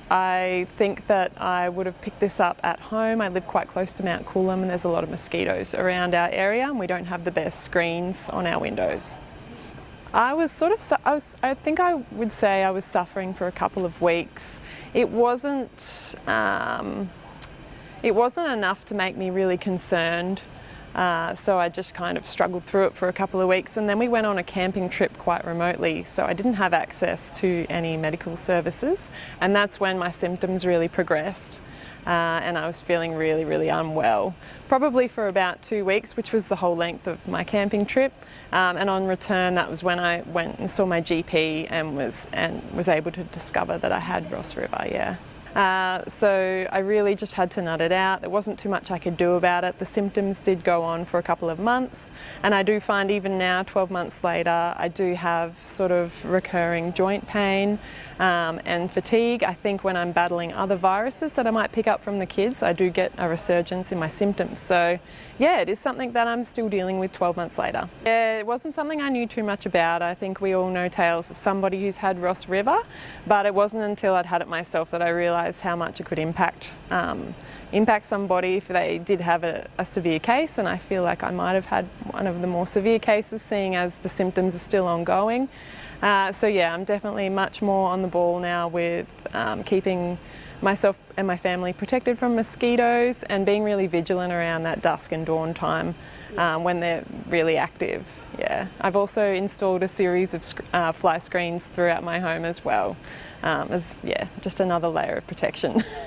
I think that I would have picked this up at home. I live quite close to Mount Coolum and there's a lot of mosquitoes around our area and we don't have the best screens on our windows. I think I would say I was suffering for a couple of weeks. It wasn't enough to make me really concerned. So I just kind of struggled through it for a couple of weeks, and then we went on a camping trip quite remotely, so I didn't have access to any medical services, and that's when my symptoms really progressed and I was feeling really, really unwell, probably for about 2 weeks, which was the whole length of my camping trip. And on return, that was when I went and saw my GP and was able to discover that I had Ross River, yeah. So I really just had to nut it out. There wasn't too much I could do about it. The symptoms did go on for a couple of months, and I do find even now, 12 months later, I do have sort of recurring joint pain and fatigue. I think when I'm battling other viruses that I might pick up from the kids, I do get a resurgence in my symptoms. So yeah, it is something that I'm still dealing with 12 months later. Yeah, it wasn't something I knew too much about. I think we all know tales of somebody who's had Ross River, but it wasn't until I'd had it myself that I realised how much it could impact somebody if they did have a severe case, and I feel like I might have had one of the more severe cases, seeing as the symptoms are still ongoing. So yeah, I'm definitely much more on the ball now with keeping myself and my family protected from mosquitoes and being really vigilant around that dusk and dawn time when they're really active. Yeah, I've also installed a series of fly screens throughout my home as well, as just another layer of protection.